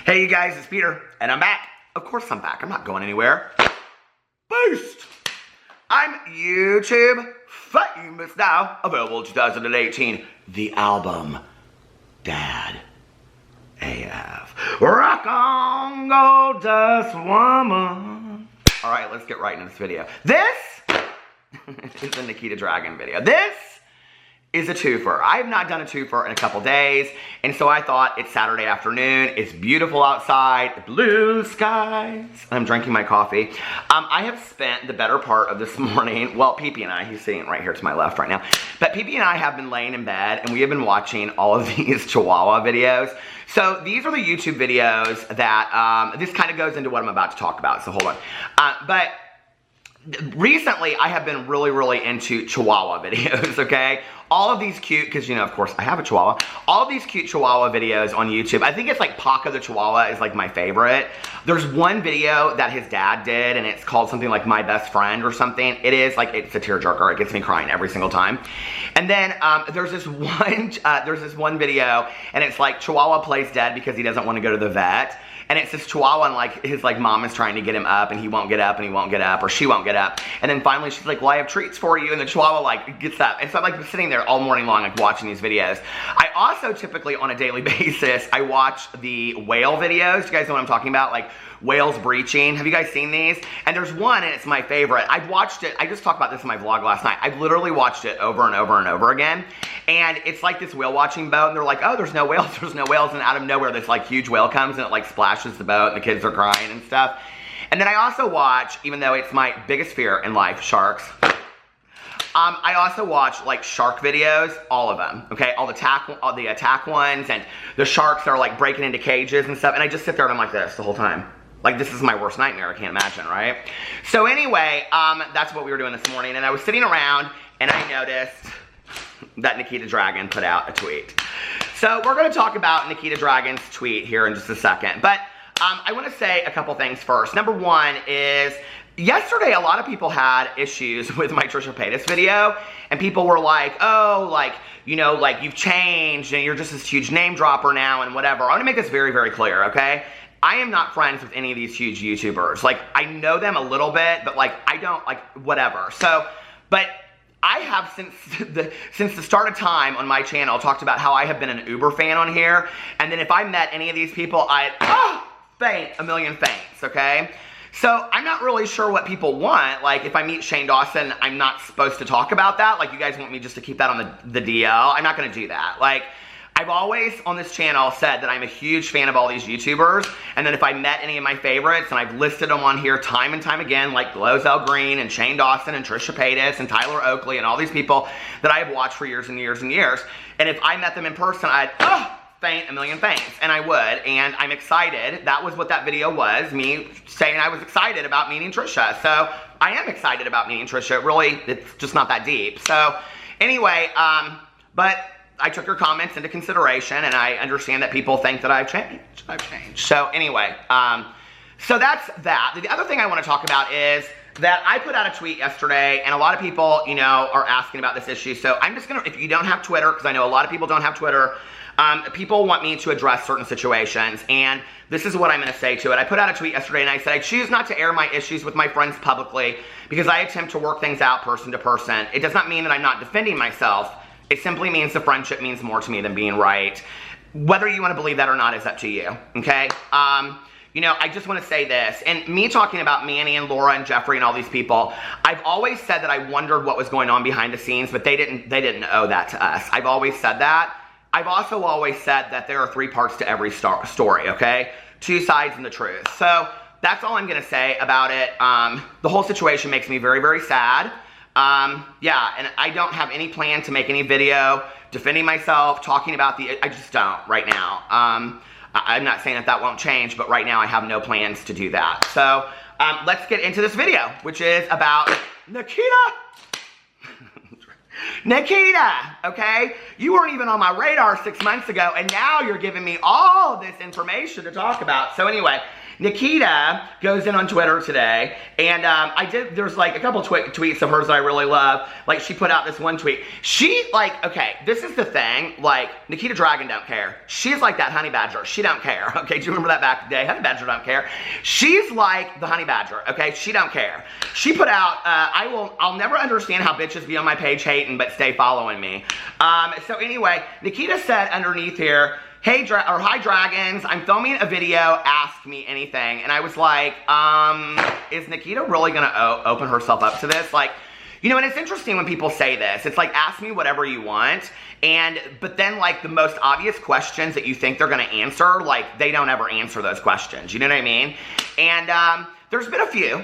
Hey you guys, it's Peter, and I'm back. Of course I'm back. I'm not going anywhere. Boost! I'm YouTube famous now. Available 2018. The album Dad AF. Rock on, Goldust Woman. Alright, let's get right into this video. This is the Nikita Dragun video. This is a twofer. I have not done a twofer in a couple days, and so I thought it's Saturday afternoon, it's beautiful outside, blue skies, and I'm drinking my coffee. I have spent the better part of this morning, well, Pee-Pee and I, he's sitting right here to my left right now, but Pee-Pee and I have been laying in bed, and we have been watching all of these Chihuahua videos. So these are the YouTube videos that, this kind of goes into what I'm about to talk about, so hold on. But recently, I have been really into Chihuahua videos, okay? All of these cute, because, you know, of course, I have a Chihuahua. All of these cute Chihuahua videos on YouTube. I think it's like Paca the Chihuahua is like my favorite. There's one video that his dad did, and it's called something like My Best Friend or something. It is like, it's a tearjerker. It gets me crying every single time. And then there's this one video, and it's like Chihuahua plays dead because he doesn't want to go to the vet. And it's this Chihuahua, and like his mom is trying to get him up, and he won't get up, and he won't get up, or she won't get up. And then finally she's like, well, I have treats for you, and the Chihuahua like gets up. And so I'm like sitting there all morning long like watching these videos. I also typically on a daily basis, I watch the whale videos. You guys know what I'm talking about? Like whales breaching. Have you guys seen these? And there's one, and it's my favorite. I've watched it. I just talked about this in my vlog last night. I've literally watched it over and over and over again. And it's like this whale watching boat, and they're like, oh, there's no whales, there's no whales. And out of nowhere, this like huge whale comes, and it like splashes the boat, and the kids are crying and stuff. And then I also watch, even though it's my biggest fear in life, sharks. I also watch like shark videos, all of them, okay? All the attack ones, and the sharks are like breaking into cages and stuff. And I just sit there and I'm like this the whole time. Like, this is my worst nightmare, I can't imagine, right? So anyway, that's what we were doing this morning, and I was sitting around, and I noticed that Nikita Dragun put out a tweet. So we're gonna talk about Nikita Dragun's tweet here in just a second, but I wanna say a couple things first. Number one is, yesterday a lot of people had issues with my Trisha Paytas video, and people were like, oh, like, you know, like, you've changed, and you're just this huge name dropper now, and whatever. I wanna make this very clear, okay? I am not friends with any of these huge YouTubers. Like, I know them a little bit, but like, I don't, like, whatever. So, but I have since the start of time on my channel talked about how I have been an Uber fan on here, and then if I met any of these people, I'd, faint a million faints, okay? So, I'm not really sure what people want. Like, if I meet Shane Dawson, I'm not supposed to talk about that. Like, you guys want me just to keep that on the DL? I'm not gonna do that. Like, I've always on this channel said that I'm a huge fan of all these YouTubers, and then if I met any of my favorites, and I've listed them on here time and time again, like Glozell Green and Shane Dawson and Trisha Paytas and Tyler Oakley and all these people that I have watched for years and years and years, and if I met them in person, I'd faint a million faints, and I would, and I'm excited. That was what that video was, me saying I was excited about meeting Trisha. So I am excited about meeting Trisha. Really, it's just not that deep. So anyway, but I took your comments into consideration, and I understand that people think that I've changed. So anyway, so that's that. The other thing I want to talk about is that I put out a tweet yesterday, and a lot of people, you know, are asking about this issue. So I'm just gonna, if you don't have Twitter, because I know a lot of people don't have Twitter, people want me to address certain situations, and this is what I'm gonna say to it. I put out a tweet yesterday, and I said, I choose not to air my issues with my friends publicly because I attempt to work things out person to person. It does not mean that I'm not defending myself. It simply means the friendship means more to me than being right. Whether you want to believe that or not is up to you, okay? You know, I just want to say this, and me talking about Manny and Laura and Jeffrey and all these people, I've always said that I wondered what was going on behind the scenes, but they didn't owe that to us. I've always said that. I've also always said that there are three parts to every story, okay? Two sides and the truth. So that's all I'm going to say about it. The whole situation makes me very sad. Yeah, and I don't have any plan to make any video defending myself, talking about I just don't right now. I'm not saying that won't change, but right now I have no plans to do that. So, let's get into this video, which is about Nikita. Nikita, okay? You weren't even on my radar 6 months ago, and now you're giving me all this information to talk about. So anyway, Nikita goes in on Twitter today, and there's like a couple tweets of hers that I really love. Like, she put out this one tweet. She, like, okay, this is the thing, like, Nikita Dragun don't care. She's like that honey badger. She don't care, okay? Do you remember that back in the day? Honey badger don't care. She's like the honey badger, okay? She don't care. She put out, I'll never understand how bitches be on my page hating, but stay following me. So anyway, Nikita said underneath here, hey, hi dragons, I'm filming a video, ask me anything. And I was like, is Nikita really gonna open herself up to this? Like, you know, and it's interesting when people say this. It's like, ask me whatever you want. But then like the most obvious questions that you think they're gonna answer, like they don't ever answer those questions. You know what I mean? And there's been a few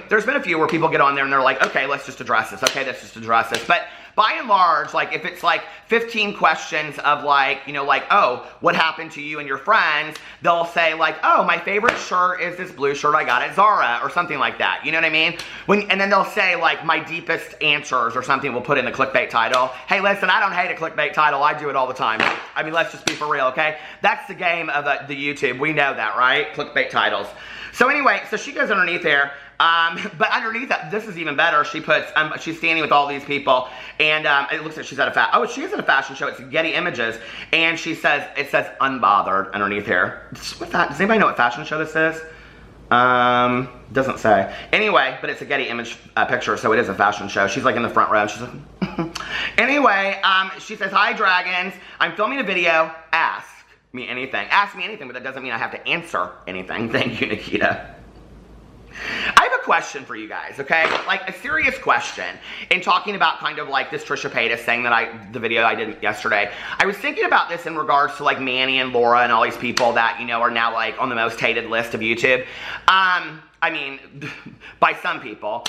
where people get on there and they're like, okay, let's just address this. Okay, let's just address this. But by and large, like if it's like 15 questions of like, you know, like, oh, what happened to you and your friends? They'll say like, oh, my favorite shirt is this blue shirt I got at Zara or something like that. You know what I mean? And then they'll say like my deepest answers or something. We'll put in the clickbait title. Hey, listen, I don't hate a clickbait title. I do it all the time. I mean, let's just be for real, okay? That's the game of the YouTube. We know that, right? Clickbait titles. So anyway, so she goes underneath there. But underneath that, this is even better. She puts, she's standing with all these people, and it looks like she's at she is at a fashion show. It's Getty Images, and she says, it says unbothered underneath here. What's that? Does anybody know what fashion show this is? Doesn't say. Anyway, but it's a Getty Image picture, so it is a fashion show. She's like in the front row. She's like, anyway, she says, hi dragons, I'm filming a video, ask me anything. Ask me anything, but that doesn't mean I have to answer anything. Thank you, Nikita. I have a question for you guys, okay? Like a serious question. In talking about kind of like this Trisha Paytas thing that the video I did yesterday, I was thinking about this in regards to like Manny and Laura and all these people that, you know, are now like on the most hated list of YouTube. I mean, by some people.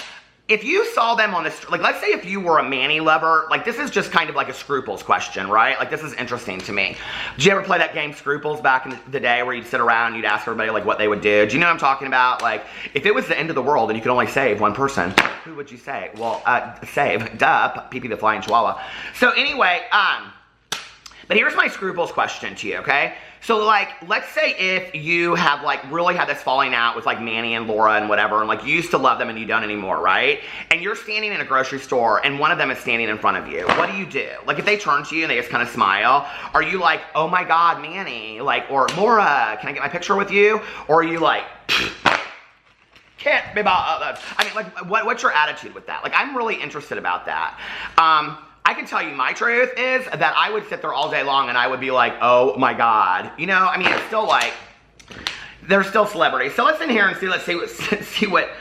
If you saw them on this, like let's say if you were a Manny lover, like this is just kind of like a Scruples question, right? Like this is interesting to me. Did you ever play that game Scruples back in the day where you'd sit around and you'd ask everybody like what they would do? Do you know what I'm talking about? Like if it was the end of the world and you could only save one person, who would you say? Well, save, duh, Pee-Pee the Flying Chihuahua. So anyway, but here's my Scruples question to you, okay? So like, let's say if you have like really had this falling out with like Manny and Laura and whatever, and like you used to love them and you don't anymore, right? And you're standing in a grocery store and one of them is standing in front of you. What do you do? Like if they turn to you and they just kind of smile, are you like, oh my God, Manny, like, or Laura, can I get my picture with you? Or are you like, can't be bothered? I mean, like, what's your attitude with that? Like, I'm really interested about that. I can tell you my truth is that I would sit there all day long and I would be like, oh my God. You know, I mean, it's still like, they're still celebrities. So let's in here and see, see what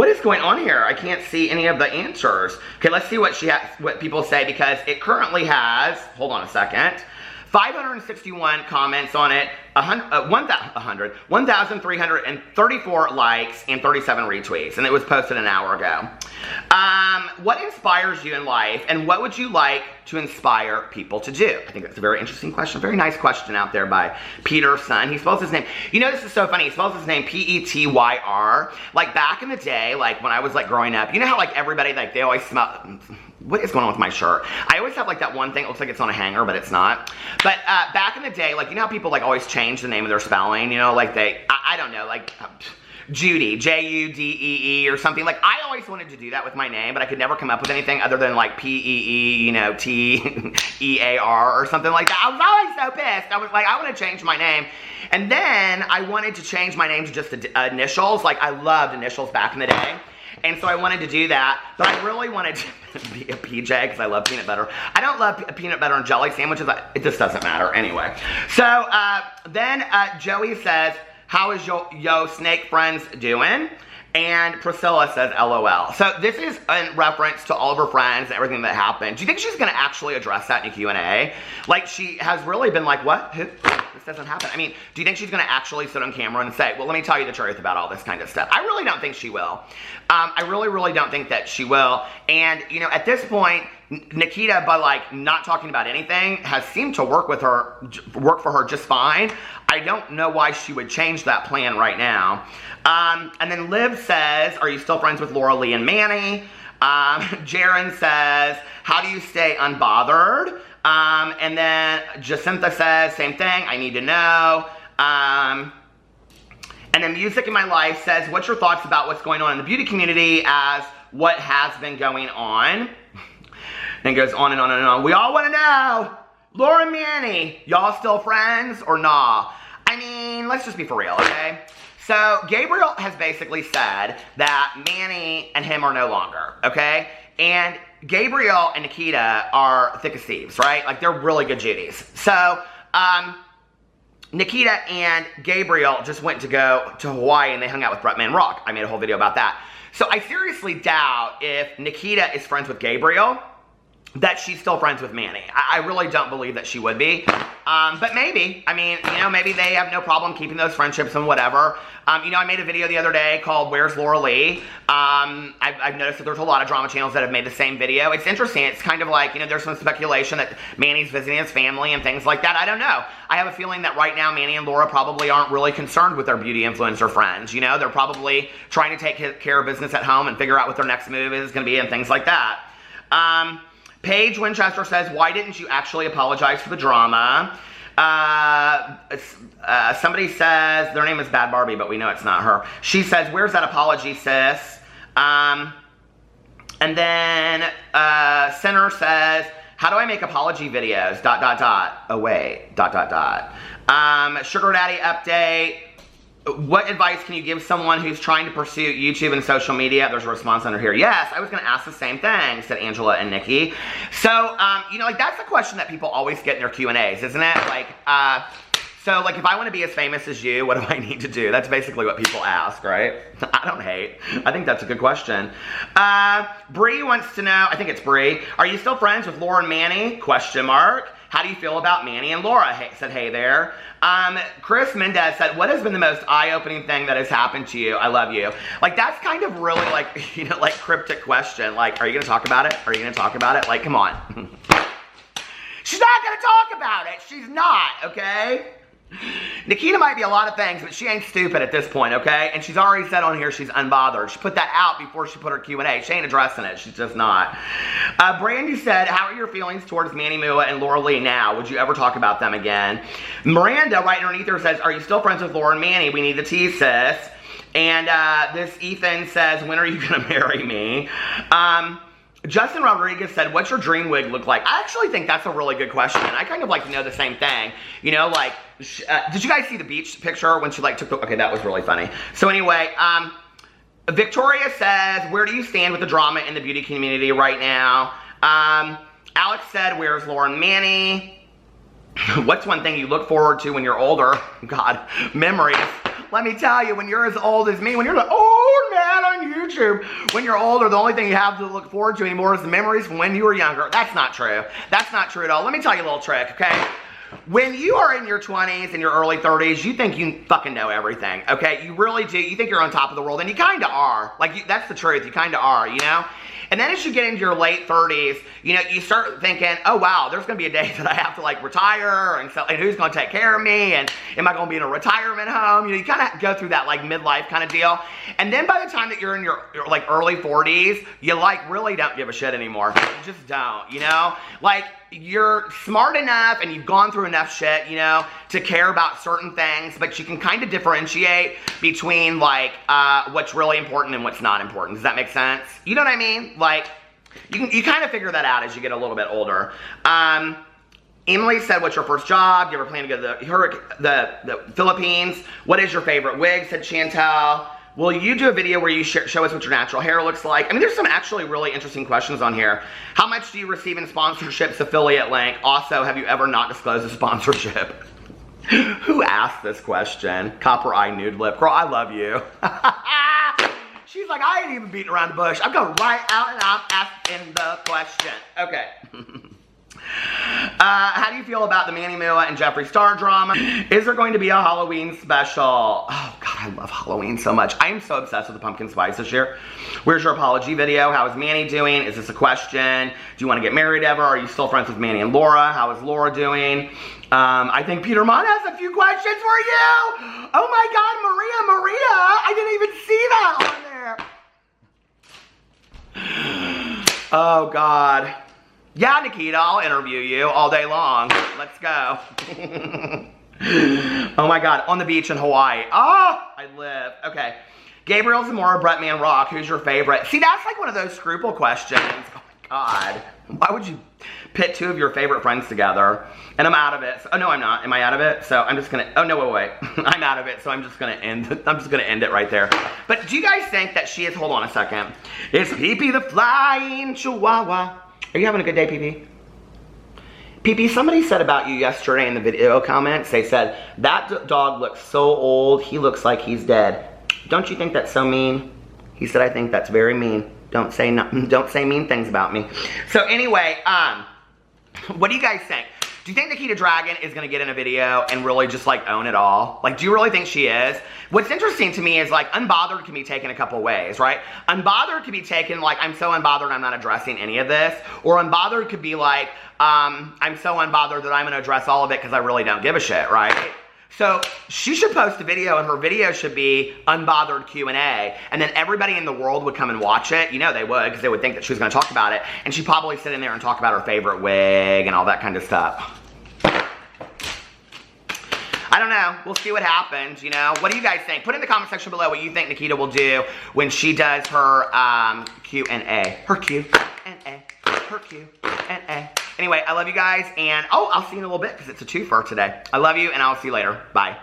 is going on here. I can't see any of the answers. Okay, let's see what people say because it currently has, hold on a second, 561 comments on it, 1,334 likes, and 37 retweets. And it was posted an hour ago. What inspires you in life, and what would you like to inspire people to do? I think that's a very interesting question. Very nice question out there by Peter Sun. He spells his name. You know, this is so funny. He spells his name P-E-T-Y-R. Like back in the day, like when I was like growing up, you know how like everybody, like they always smell... What is going on with my shirt? I always have like that one thing, it looks like it's on a hanger, but it's not. But back in the day, like, you know how people like always change the name of their spelling, you know, like I don't know, like Judy, J-U-D-E-E or something. Like, I always wanted to do that with my name, but I could never come up with anything other than like P-E-E, you know, T-E-A-R or something like that. I was always so pissed. I was like, I want to change my name. And then I wanted to change my name to just the initials. Like, I loved initials back in the day. And so I wanted to do that, but I really wanted to be a PJ because I love peanut butter. I don't love peanut butter and jelly sandwiches. It just doesn't matter anyway. So then Joey says, how is yo snake friends doing? And Priscilla says, LOL. So this is in reference to all of her friends and everything that happened. Do you think she's going to actually address that in a Q&A? Like, she has really been like, what? Who? This doesn't happen. I mean, do you think she's going to actually sit on camera and say, well, let me tell you the truth about all this kind of stuff? I really don't think she will. I really, really don't think that she will. And, you know, at this point, Nikita, by like not talking about anything, has seemed to work for her just fine. I don't know why she would change that plan right now. And then Liv says, are you still friends with Laura Lee and Manny? Jaren says, how do you stay unbothered? And then Jacinta says, same thing, I need to know. And then Music in My Life says, what's your thoughts about what's going on in the beauty community as what has been going on? And it goes on and on and on. We all want to know, Laura and Manny, y'all still friends or nah? I mean, let's just be for real, okay? So Gabriel has basically said that Manny and him are no longer, okay? And Gabriel and Nikita are thick as thieves, right? Like, they're really good Judies. So, Nikita and Gabriel just went to go to Hawaii and they hung out with Bretman Rock. I made a whole video about that. So I seriously doubt if Nikita is friends with Gabriel, that she's still friends with Manny. I really don't believe that she would be. But maybe. I mean, you know, maybe they have no problem keeping those friendships and whatever. You know, I made a video the other day called Where's Laura Lee? I've noticed that there's a lot of drama channels that have made the same video. It's interesting. It's kind of like, you know, there's some speculation that Manny's visiting his family and things like that. I don't know. I have a feeling that right now Manny and Laura probably aren't really concerned with their beauty influencer friends. You know, they're probably trying to take care of business at home and figure out what their next move is going to be and things like that. Paige Winchester says, why didn't you actually apologize for the drama? Somebody says, their name is Bad Barbie, but we know it's not her. She says, where's that apology, sis? And then Sinner says, how do I make apology videos? ... Oh, wait. ... Sugar Daddy update. What advice can you give someone who's trying to pursue YouTube and social media? There's a response under here. Yes, I was going to ask the same thing, said Angela and Nikki. So, you know, like, that's a question that people always get in their Q&As, isn't it? Like, so, like, if I want to be as famous as you, what do I need to do? That's basically what people ask, right? I don't hate. I think that's a good question. Bree wants to know, I think it's Bree, are you still friends with Laura and Manny? Question mark. How do you feel about Manny and Laura? Hey, said, hey there. Chris Mendez said, what has been the most eye-opening thing that has happened to you? I love you. Like, that's kind of really, like, you know, like, cryptic question. Like, are you going to talk about it? Are you going to talk about it? Like, come on. She's not going to talk about it. She's not, okay? Nikita might be a lot of things, but she ain't stupid at this point, okay? And she's already said on here she's unbothered. She put that out before she put her Q&A. She ain't addressing it. She's just not. Brandy said, how are your feelings towards Manny Mua and Laura Lee now? Would you ever talk about them again? Miranda, right underneath her, says, are you still friends with Laura and Manny? We need the tea, sis. And this Ethan says, when are you going to marry me? Justin Rodriguez said, what's your dream wig look like? I actually think that's a really good question. I kind of like to know the same thing. You know, like, did you guys see the beach picture when she, like, took the, okay, that was really funny. So anyway, Victoria says, where do you stand with the drama in the beauty community right now? Alex said, where's Laura and Manny? What's one thing you look forward to when you're older? God, memories. Let me tell you, when you're as old as me, when you're the old man on YouTube, when you're older, the only thing you have to look forward to anymore is the memories from when you were younger. That's not true. That's not true at all. Let me tell you a little trick, okay? When you are in your 20s and your early 30s, you think you fucking know everything, okay? You really do. You think you're on top of the world, and you kind of are. Like, that's the truth. You kind of are, you know? And then as you get into your late 30s, you know, you start thinking, oh, wow, there's going to be a day that I have to, like, retire, and who's going to take care of me, and am I going to be in a retirement home? You know, you kind of go through that, like, midlife kind of deal. And then by the time that you're in your like, early 40s, you, like, really don't give a shit anymore. You just don't, you know? Like, you're smart enough and you've gone through enough shit, you know, to care about certain things, but you can kind of differentiate between, like, what's really important and what's not important. Does that make sense? You know what I mean? Like, you kind of figure that out as you get a little bit older. Emily said, what's your first job? You ever plan to go to the Philippines? What is your favorite wig? Said Chantel. Will you do a video where you show us what your natural hair looks like? I mean, there's some actually really interesting questions on here. How much do you receive in sponsorships? Affiliate link. Also, have you ever not disclosed a sponsorship? Who asked this question? Copper Eye Nude Lip. Girl, I love you. She's like, I ain't even beating around the bush. I'm going right out and I'm asking the question. Okay. How do you feel about the Manny Mua and Jeffree Star drama? Is there going to be a Halloween special? Oh, God, I love Halloween so much. I am so obsessed with the pumpkin spice this year. Where's your apology video? How is Manny doing? Is this a question? Do you want to get married ever? Are you still friends with Manny and Laura? How is Laura doing? I think Peter Monn has a few questions for you. Oh my God, Maria, I didn't even see that on there. Oh, God. Yeah, Nikita, I'll interview you all day long. Let's go. Oh, my God. On the beach in Hawaii. Oh, I live. Okay. Gabriel Zamora, Brett Man Rock. Who's your favorite? See, that's like one of those scruple questions. Oh, my God. Why would you pit two of your favorite friends together? And I'm out of it. So, oh, no, I'm not. Am I out of it? So I'm just going to... Oh, no, wait. I'm out of it. So I'm just going to end it right there. But do you guys think that she is... Hold on a second. It's Pee-Pee the Flying Chihuahua. Are you having a good day, Pee-Pee? Pee-Pee, somebody said about you yesterday in the video comments, they said, that dog looks so old, he looks like he's dead. Don't you think that's so mean? He said, I think that's very mean. Don't say mean things about me. So anyway, what do you guys think? Do you think Nikita Dragun is going to get in a video and really just like own it all? Like, do you really think she is? What's interesting to me is like unbothered can be taken a couple ways, right? Unbothered could be taken like I'm so unbothered I'm not addressing any of this. Or unbothered could be like I'm so unbothered that I'm going to address all of it because I really don't give a shit, right? So she should post a video and her video should be unbothered Q&A and then everybody in the world would come and watch it. You know they would because they would think that she was going to talk about it and she'd probably sit in there and talk about her favorite wig and all that kind of stuff. I don't know. We'll see what happens, you know. What do you guys think? Put in the comment section below what you think Nikita will do when she does her Q&A. Her Q&A. Her Q&A. Anyway, I love you guys, and I'll see you in a little bit because it's a twofer today. I love you, and I'll see you later. Bye.